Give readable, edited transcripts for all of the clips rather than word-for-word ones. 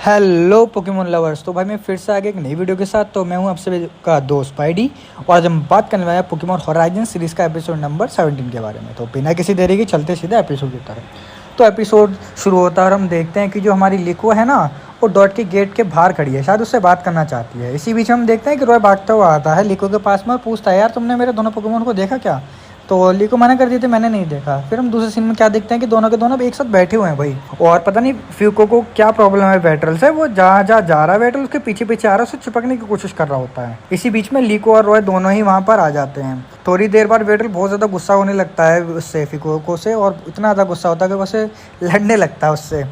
Hello Pokemon lovers. तो भाई मैं फिर से आ गया एक नई वीडियो के साथ। तो मैं हूं आप सभी का दोस्त स्पाइडी और आज हम बात करने वाले हैं पोकेमोन होराइजन सीरीज़ का एपिसोड नंबर 17 के बारे में। तो बिना किसी देरी के चलते सीधे एपिसोड की तरफ। तो एपिसोड शुरू होता है और हम देखते हैं कि जो हमारी लिको है ना, वो डॉट के गेट के बाहर खड़ी है, शायद उससे बात करना चाहती है। इसी बीच हम देखते हैं कि रॉय भागता हुआ आता है लिको के पास में और पूछता है, यार तुमने मेरे दोनों पोकेमोन को देखा क्या? तो लिको मना कर दी थी, मैंने नहीं देखा। फिर हम दूसरे सीन में क्या देखते हैं कि दोनों के दोनों एक साथ बैठे हुए हैं भाई। और पता नहीं फ्यूको को क्या प्रॉब्लम है वेटरल से, वो जहाँ जहाँ जा रहा है वेटरल उसके पीछे पीछे आ रहा है, उससे चिपकने की कोशिश कर रहा होता है। इसी बीच में लिको और रॉय दोनों ही वहाँ पर आ जाते हैं। थोड़ी देर बाद वेटरल बहुत ज़्यादा गुस्सा होने लगता है उससे, फ्यूको से, और इतना ज़्यादा गुस्सा होता है कि उसे लड़ने लगता है उससे।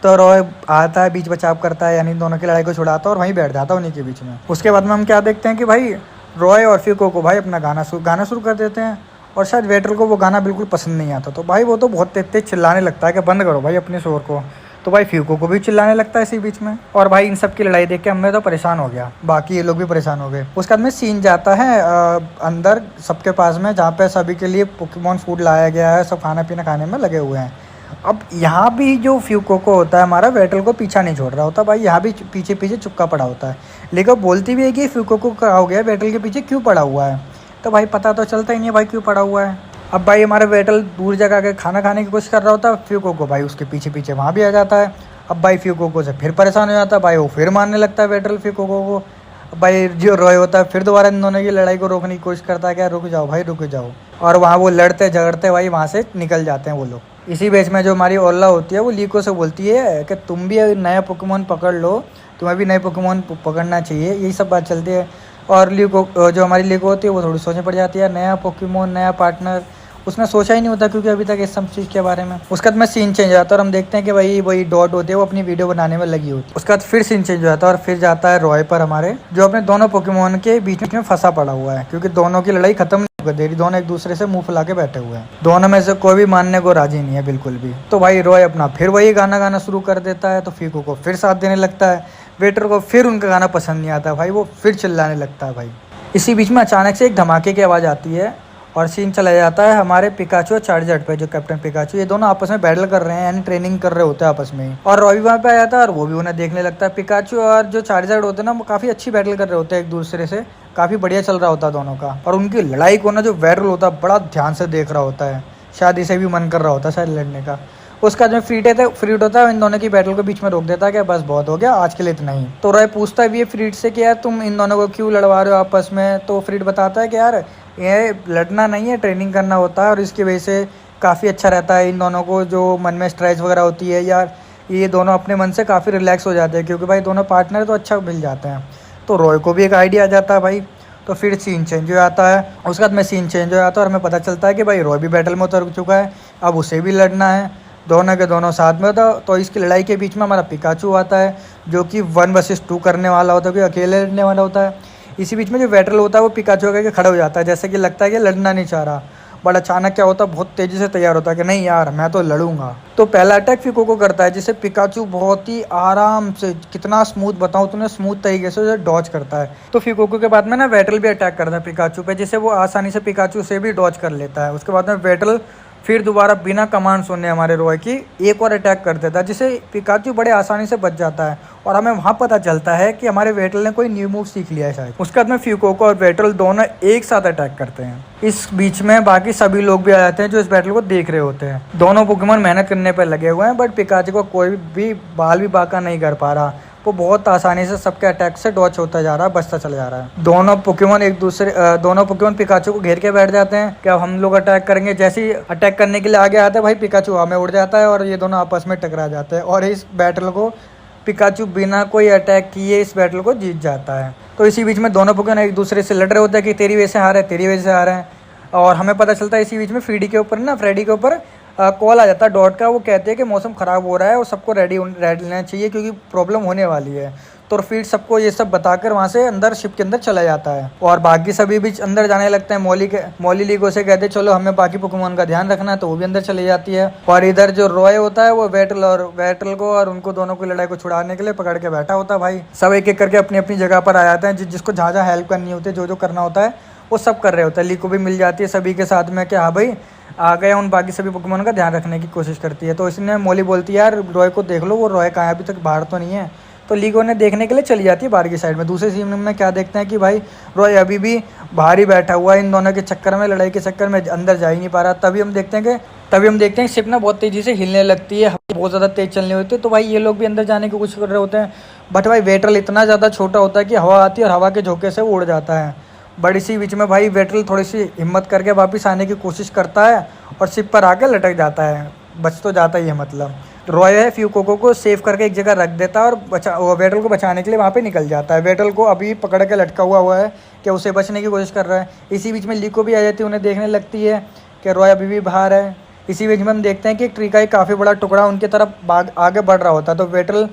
तो रॉय आता है, बीच बचाव करता है, यानी दोनों की लड़ाई को छुड़ाता है और वहीं बैठ जाता है उन्हीं के बीच में। उसके बाद में हम क्या देखते हैं कि भाई रॉय और फ्यूको को भाई अपना गाना शुरू कर देते हैं। और शायद वेटरल को वो गाना बिल्कुल पसंद नहीं आता, तो भाई वो तो बहुत तेज तेज चिल्लाने लगता है कि बंद करो भाई अपने शोर को। तो भाई फ्यूको को भी चिल्लाने लगता है इसी बीच में। और भाई इन सब की लड़ाई देख के मैं तो परेशान हो गया, बाकी ये लोग भी परेशान हो गए। उसके बाद में सीन जाता है अंदर सबके पास में, जहाँ पे सभी के लिए पोकेमॉन फूड लाया गया है, सब खाना पीना खाने में लगे हुए हैं। अब यहाँ भी जो फ्यूको को होता है हमारा वेटरल को पीछा नहीं छोड़ रहा होता भाई, यहाँ भी पीछे पीछे चुपका पड़ा होता है। लेकिन बोलती भी है कि फ्यूको को क्या हो गया, वेटरल के पीछे क्यों पड़ा हुआ है। तो भाई पता तो चलता ही नहीं है भाई क्यों पड़ा हुआ है। अब भाई हमारा वेटरल दूर जगह के खाना खाने की कोशिश कर रहा होता है, फ्यूको को भाई उसके पीछे पीछे वहाँ भी आ जाता है। अब भाई फ्यूको को से फिर परेशान हो जाता है भाई, वो फिर मारने लगता है वेटरल फ्यूको को। अब भाई जो रॉय होता है फिर दोबारा इन दोनों की लड़ाई को रोकने की कोशिश करता है, क्या रुक जाओ भाई रुक जाओ। और वहाँ वो लड़ते झगड़ते भाई वहाँ से निकल जाते हैं वो लोग। इसी बीच में जो हमारी ओला होती है वो लिको से बोलती है कि तुम भी नया पोकेमॉन पकड़ लो, तुम्हें भी नए पोकेमॉन पकड़ना चाहिए, यही सब बात चलती है। और लिको जो हमारी लिको होती है वो थोड़ी सोचने पड़ जाती है, नया पोकेमॉन नया पार्टनर उसने सोचा ही नहीं होता क्योंकि अभी तक इस सब चीज़ के बारे में। उसके बाद में सीन चेंज हो जाता है और हम देखते हैं कि भाई वही डॉट होती है वो अपनी वीडियो बनाने में लगी होती है। उसके बाद फिर सीन चेंज हो जाता है और फिर जाता है रॉय पर हमारे, जो अपने दोनों पोकेमॉन के बीच में फंसा पड़ा हुआ है, क्योंकि दोनों की लड़ाई खत्म नहीं हो गई, दोनों एक दूसरे से मुंह फुला के बैठे हुए हैं। दोनों में से कोई भी मानने को राजी नहीं है बिल्कुल भी। तो भाई रॉय अपना फिर वही गाना गाना शुरू कर देता है, तो फ्यूको को फिर साथ देने लगता है। वेटर को फिर उनका गाना पसंद नहीं आता भाई, वो फिर चिल्लाने लगता है भाई। इसी बीच में अचानक से एक धमाके की आवाज़ आती है और सीन चला जाता है हमारे पिकाचू और चार्जर्ड पे, जो कैप्टन पिकाचू, ये दोनों आपस में बैटल कर रहे हैं, यानी ट्रेनिंग कर रहे होते हैं आपस में। और रॉय वहाँ पे आया था और वो भी उन्हें देखने लगता है। पिकाचू और जो चार्जर्ड होते हैं ना, वो काफ़ी अच्छी बैटल कर रहे होते हैं एक दूसरे से, काफ़ी बढ़िया चल रहा होता है दोनों का। और उनकी लड़ाई को ना जो वेटरल होता है बड़ा ध्यान से देख रहा होता है, शायद इसे भी मन कर रहा होता है शायद लड़ने का। उसका जो फ्रीड होता है इन दोनों की बैटल को बीच में रोक देता है कि बस बहुत हो गया आज के लिए इतना ही। तो रॉय पूछता भी है फ्रीड से कि यार तुम इन दोनों को क्यों लड़वा रहे हो आपस में। तो फ्रीड बताता है कि यार ये लड़ना नहीं है, ट्रेनिंग करना होता है और इसकी वजह से काफ़ी अच्छा रहता है इन दोनों को, जो मन में स्ट्रेस वगैरह होती है यार, ये दोनों अपने मन से काफ़ी रिलैक्स हो जाते हैं, क्योंकि भाई दोनों पार्टनर तो अच्छा मिल जाते हैं। तो रॉय को भी एक आइडिया आ जाता है भाई। तो फिर सीन चेंज हो जाता है। उसके बाद में सीन चेंज हो जाता है और हमें पता चलता है कि भाई रॉय भी बैटल में उतर चुका है, अब उसे भी लड़ना है, दोनों के दोनों साथ में होता। तो इसकी लड़ाई के बीच में हमारा पिकाचू आता है, जो कि 1 वर्सेस 2 करने वाला होता है, क्योंकि अकेले लड़ने वाला होता है। इसी बीच में जो वेटरल होता है वो पिकाचू करके खड़ा हो जाता है, जैसे कि लगता है कि लड़ना नहीं चाह रहा। बट अचानक क्या होता है, बहुत तेज़ी से तैयार होता है कि नहीं यार मैं तो लड़ूंगा। तो पहला अटैक फ्यूको को करता है, जिसे पिकाचू बहुत ही आराम से, कितना स्मूथ बताऊँ तुम्हें, स्मूथ तरीके से उसे डॉज करता है। तो फ्यूको के बाद में ना वेटरल भी अटैक करता है पिकाचू पे, जिसे वो आसानी से पिकाचू से भी डॉज कर लेता है। उसके बाद में वेटरल फिर दोबारा बिना कमांड सुनने हमारे रॉय की एक और अटैक कर देता है, जिसे पिकाचू बड़े आसानी से बच जाता है। और हमें वहाँ पता चलता है कि हमारे वेटरल ने कोई न्यू मूव सीख लिया है शायद। उसके बाद में फ्यूको और वेटरल दोनों एक साथ अटैक करते हैं। इस बीच में बाकी सभी लोग भी आ जाते हैं जो इस बैटल को देख रहे होते हैं। दोनों पोकेमॉन मेहनत करने पर लगे हुए हैं, बट पिकाचू को कोई भी बाल भी बाका नहीं कर पा रहा, वो बहुत आसानी से सबके अटैक से डॉच होता जा रहा है, बचता चला जा रहा है। दोनों पोकेमॉन पिकाचू को घेर के बैठ जाते हैं कि अब हम लोग अटैक करेंगे। जैसे ही अटैक करने के लिए आगे आते हैं भाई पिकाचू हमें उड़ जाता है और ये दोनों आपस में टकरा जाते हैं और इस बैटल को पिकाचू बिना कोई अटैक किए इस बैटल को जीत जाता है। तो इसी बीच में दोनों पोकेमॉन एक दूसरे से लड़ रहे होते हैं कि तेरी वजह से हारे, तेरी वजह से हारे हैं। और हमें पता चलता है इसी बीच में फ्रेडी के ऊपर कॉल आ जाता है डॉट का। वो कहते हैं कि मौसम ख़राब हो रहा है और सबको रेडी रहना चाहिए क्योंकि प्रॉब्लम होने वाली है। तो फिर सबको ये सब बताकर वहाँ से अंदर शिप के अंदर चला जाता है और बाकी सभी भी अंदर जाने लगते हैं। मॉली लिको से कहते चलो हमें बाकी पोकेमॉन का ध्यान रखना है, तो वो भी अंदर चली जाती है। और इधर जो रॉय होता है वो वेटरल को और उनको दोनों की लड़ाई को छुड़ाने के लिए पकड़ के बैठा होता है भाई। सब एक एक करके अपनी अपनी जगह पर आ जाते हैं, जिसको जहाँ जहाँ हेल्प करनी होती है, जो करना होता है वो सब कर रहे होते हैं। लिको भी मिल जाती है सभी के साथ में कि हाँ भाई आ गया, उन बाकी सभी पोकेमॉन का ध्यान रखने की कोशिश करती है। तो इसने मॉली बोलती है यार रॉय को देख लो, वो रॉय कहाँ है, अभी तक बाहर तो नहीं है। तो लीको ने देखने के लिए चली जाती है बाहर की साइड में। दूसरे सीन में क्या देखते हैं कि भाई रॉय अभी भी बाहर ही बैठा हुआ है, इन दोनों के चक्कर में, लड़ाई के चक्कर में अंदर जा ही नहीं पा रहा। तभी हम देखते हैं शिप ना बहुत तेज़ी से हिलने लगती है, हवा बहुत ज़्यादा तेज़ चलने होती है। तो भाई ये लोग भी अंदर जाने की कोशिश कर रहे होते हैं, बट भाई वेटरल इतना ज़्यादा छोटा होता है कि हवा आती है और हवा के झोंके से वो उड़ जाता है। बड़ी सी बीच में भाई वेटरल थोड़ी सी हिम्मत करके वापस आने की कोशिश करता है और शिप पर आकर लटक जाता है, बच तो जाता ही है। मतलब रॉय है फ्यूकोको को सेव करके एक जगह रख देता है और वेटरल को बचाने के लिए वहाँ पे निकल जाता है। वेटरल को अभी पकड़ के लटका हुआ है कि उसे बचने की कोशिश कर रहा है। इसी बीच में लीको भी आ जाती है, उन्हें देखने लगती है कि रॉय अभी भी बाहर है। इसी बीच में हम देखते हैं कि एक ट्री का एक काफ़ी बड़ा टुकड़ा उनकी तरफ आगे बढ़ रहा होता है। तो वेटरल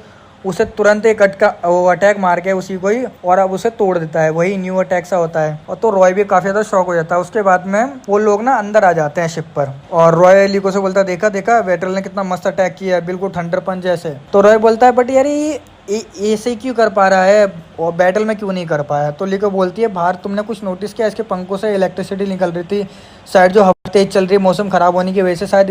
उसे तुरंत एक अटैक मार के उसी को ही और अब उसे तोड़ देता है, वही न्यू अटैक सा होता है। और तो रॉय भी काफ़ी ज़्यादा शॉक हो जाता है। उसके बाद में वो लोग ना अंदर आ जाते हैं शिप पर और रॉय लीको से बोलता है, देखा देखा वेटरल ने कितना मस्त अटैक किया है, बिल्कुल थंडर पंच जैसे। तो रॉय बोलता है, बट यार ये ऐसे क्यों कर पा रहा है और बैटल में क्यों नहीं कर पाया। तो लीको बोलती है, बाहर तुमने कुछ नोटिस किया, इसके पंखों से इलेक्ट्रिसिटी निकल रही थी, शायद जो हवा तेज चल रही है मौसम खराब होने की वजह से शायद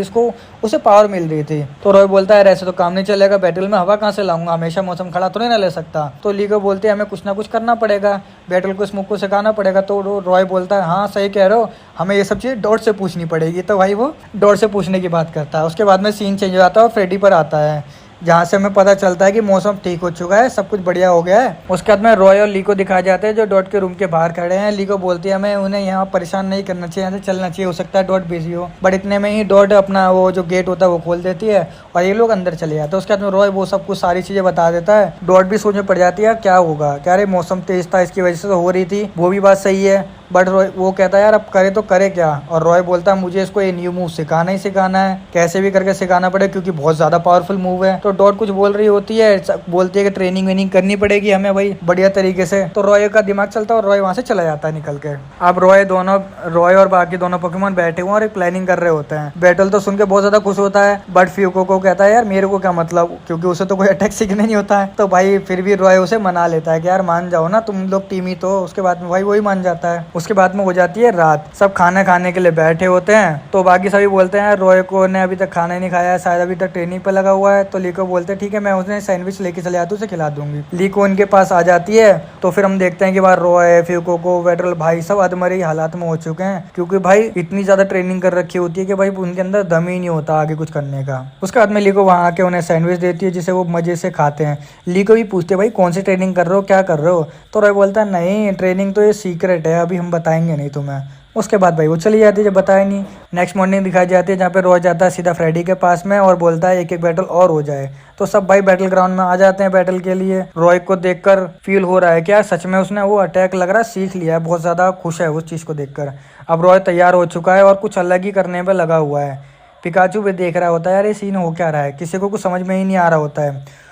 उसे पावर मिल रही थी। तो रॉय बोलता है, ऐसे तो काम नहीं चलेगा, बैटल में हवा कहाँ से लाऊंगा, हमेशा मौसम खड़ा तो नहीं ना ले सकता। तो लीको बोलते हैं, हमें कुछ ना कुछ करना पड़ेगा, बैटल को स्मोक को सिखाना पड़ेगा। तो रॉय बोलता है, हाँ सही कह रहे हो, हमें ये सब चीज़ डॉट से पूछनी पड़ेगी। तो भाई वो डॉट से पूछने की बात करता है। उसके बाद में सीन चेंज हो जाता है और फ्रेडी पर आता है, जहाँ से हमें पता चलता है कि मौसम ठीक हो चुका है, सब कुछ बढ़िया हो गया है। उसके बाद में रॉय और लीको दिखाए जाते हैं जो डॉट के रूम के बाहर खड़े हैं। लीको बोलती है, हमें उन्हें यहाँ परेशान नहीं करना चाहिए, यहाँ से चलना चाहिए, हो सकता है डॉट बिजी हो। बट इतने में ही डॉट अपना वो जो गेट होता है वो खोल देती है और ये लोग अंदर चले जाते हैं। उसके बाद में रॉय वो सब कुछ सारी चीज़ें बता देता है। डॉट भी सोच में पड़ जाती है क्या होगा, क्या रे मौसम तेज था इसकी वजह से तो हो रही थी, वो भी बात सही है। बट वो कहता है, यार अब करे तो करे क्या। और रॉय बोलता है, मुझे इसको ये न्यू मूव सिखाना ही सिखाना है, कैसे भी करके सिखाना पड़े क्योंकि बहुत ज़्यादा पावरफुल मूव है। तो डॉट कुछ बोल रही होती है, बोलती है कि ट्रेनिंग वेनिंग करनी पड़ेगी हमें भाई बढ़िया तरीके से। तो रॉय का दिमाग चलता है और रॉय वहाँ से चला जाता है निकल के। अब रॉय और बाकी दोनों पोकेमॉन बैठे हुए और एक प्लानिंग कर रहे होते हैं। बैटल तो सुन के बहुत ज़्यादा खुश होता है, बट फ्यूको को कहता है, यार मेरे को क्या मतलब, क्योंकि उसे तो कोई अटैक सीखने नहीं होता है। तो भाई फिर भी रॉय उसे मना लेता है कि यार मान जाओ ना, तुम लोग टीम ही तो। उसके बाद में भाई वही मान जाता है। उसके बाद में हो जाती है रात, सब खाना खाने के लिए बैठे होते हैं। तो बाकी सभी बोलते हैं, रॉय को ने अभी तक खाना नहीं खाया है, शायद अभी तक ट्रेनिंग पे लगा हुआ है। तो लीको बोलते हैं, ठीक है मैं उसने सैंडविच लेके चले आती हूँ, उसे खिला दूंगी। लीको उनके पास आ जाती है। तो फिर हम देखते हैं कि बाहर रॉय, फ्यूको, वेटरल भाई सब अधमरे हालात में हो चुके हैं, क्योंकि भाई इतनी ज्यादा ट्रेनिंग कर रखी होती है कि भाई उनके अंदर दम ही नहीं होता आगे कुछ करने का। उसके बाद में लीको वहाँ आके उन्हें सैंडविच देती है जिसे वो मजे से खाते हैं। लीको भी पूछते भाई कौन सी ट्रेनिंग कर रहे हो, क्या कर रहे हो। तो रॉय बोलता है, नहीं ट्रेनिंग तो ये सीक्रेट है, अभी हम बताएंगे नहीं तुम्हें। उसके बाद भाई वो चली जाती है जब बताया नहीं। नेक्स्ट मॉर्निंग दिखाई जाती है जहाँ पे रॉय जाता है सीधा फ्रेडी के पास में और बोलता है एक एक बैटल और हो जाए। तो सब भाई बैटल ग्राउंड में आ जाते हैं बैटल के लिए। रॉय को देखकर फील हो रहा है कि यार सच में उसने वो अटैक लग रहा है सीख लिया है, बहुत ज़्यादा खुश है उस चीज़ को देखकर। अब रॉय तैयार हो चुका है और कुछ अलग ही करने पर लगा हुआ है। पिकाचू भी देख रहा होता है, यार ये सीन हो क्या रहा है, किसी को कुछ समझ में ही नहीं आ रहा होता है।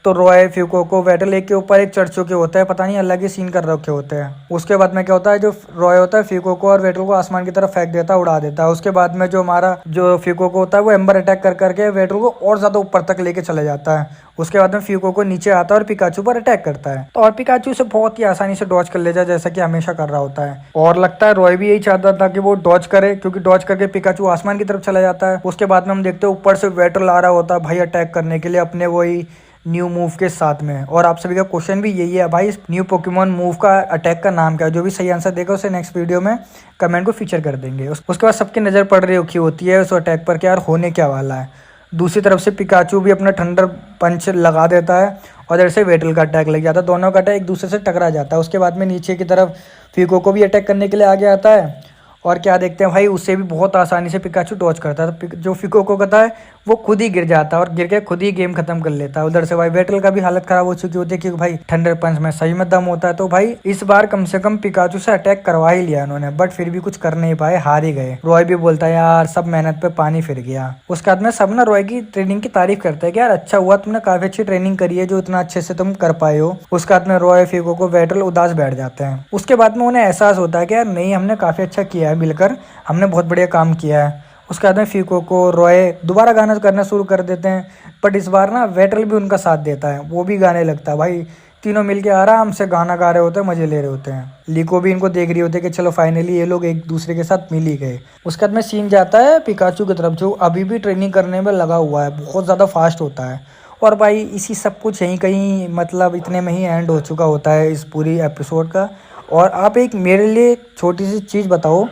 तो रॉय, फ्यूको, वेटल एक के ऊपर एक चढ़ चुके होते हैं, पता नहीं अलग ही सीन कर रखे होते हैं। उसके बाद में क्या होता है, जो रॉय होता है फ्यूको को और वेटल को आसमान की तरफ फेंक देता है, उड़ा देता है। उसके बाद में जो फ्यूको को होता है वो एम्बर अटैक कर करके वेटल को और ज्यादा ऊपर तक लेके चले जाता है। उसके बाद में फ्यूको को नीचे आता है और पिकाचू पर अटैक करता है। तो और पिकाचू उसे बहुत ही आसानी से डॉज कर ले जाए, जैसा कि हमेशा कर रहा होता है। और लगता है रॉय भी यही चाहता था कि वो डॉज करे, क्योंकि डॉज करके पिकाचू आसमान की तरफ चला जाता है। उसके बाद में हम देखते हैं ऊपर से वेटल आ रहा होता है भाई अटैक करने के लिए अपने वही न्यू मूव के साथ में। और आप सभी का क्वेश्चन भी यही है भाई, इस न्यू पोकेमॉन मूव का अटैक का नाम क्या है। जो भी सही आंसर देगा उसे नेक्स्ट वीडियो में कमेंट को फीचर कर देंगे। उसके बाद सबकी नज़र पड़ रही होती है उस अटैक पर कि यार होने क्या वाला है। दूसरी तरफ से पिकाचू भी अपना थंडर पंच लगा देता है और इधर से वेटल का अटैक लग जाता है। दोनों का अटैक एक दूसरे से टकरा जाता है। उसके बाद में नीचे की तरफ फ्यूको को भी अटैक करने के लिए आगे आता है और क्या देखते हैं भाई, उससे भी बहुत आसानी से पिकाचू डॉज करता है। तो जो फ्यूको को कहता है वो खुद ही गिर जाता है और गिर के खुद ही गेम खत्म कर लेता है। उधर से भाई वेटल का भी हालत खराब हो चुकी होती है, क्योंकि भाई थंडर पंच में सही में दम होता है। तो भाई इस बार कम से कम पिकाचू से अटैक करवा ही लिया उन्होंने, बट फिर भी कुछ कर नहीं पाए, हार ही गए। रॉय भी बोलता है यार सब मेहनत पे पानी फिर गया। उसके बाद में सब ना रॉय की ट्रेनिंग की तारीफ करता है कि यार अच्छा हुआ तुमने काफी अच्छी ट्रेनिंग करी है जो इतना अच्छे से तुम कर पाए हो। उसके बाद में रॉय, फ्यूको को, वेटल उदास बैठ जाते हैं। उसके बाद में उन्हें एहसास होता है कि यार नहीं, हमने काफी अच्छा किया है मिलकर, हमने बहुत बढ़िया काम किया है। उसके बाद में फ्यूको को, रॉय दोबारा गाना करना शुरू कर देते हैं, बट इस बार ना वेटल भी उनका साथ देता है, वो भी गाने लगता है। भाई तीनों मिलके आराम से गाना गा रहे होते हैं, मजे ले रहे होते हैं। लीको भी इनको देख रही होती है कि चलो फाइनली ये लोग एक दूसरे के साथ मिल ही गए। उसके बाद में सीन जाता है पिकाचू की तरफ, जो अभी भी ट्रेनिंग करने में लगा हुआ है, बहुत ज़्यादा फास्ट होता है। और भाई इसी सब कुछ यहीं कहीं मतलब इतने में ही एंड हो चुका होता है इस पूरी एपिसोड का। और आप एक मेरे लिए छोटी सी चीज़ बताओ,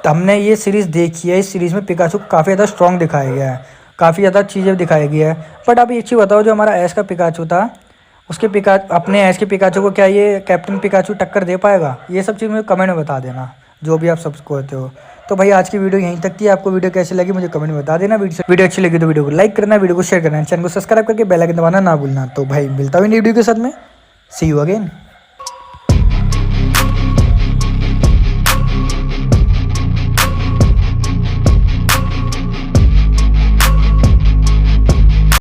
तो हमने ये सीरीज़ देखी है, इस सीरीज़ में पिकाचू को काफ़ी ज़्यादा स्ट्रॉन्ग दिखाया गया है, काफ़ी ज़्यादा चीज़ें दिखाई गई है। बट आप एक चीज़ बताओ, जो हमारा ऐश का पिकाचू था, उसके अपने ऐश के पिकाचू को क्या ये कैप्टन पिकाचू टक्कर दे पाएगा? ये सब चीज़ मुझे कमेंट में बता देना, जो भी आप सब कहते हो। तो भाई आज की वीडियो यहीं तक थी। आपको वीडियो कैसी लगी मुझे कमेंट में बता देना। वीडियो अच्छी लगी तो वीडियो को लाइक करना, वीडियो को शेयर करना, चैनल को सब्सक्राइब करके बेल आइकन दबाना ना भूलना। तो भाई मिलता हूँ वीडियो के साथ में। सी यू अगेन।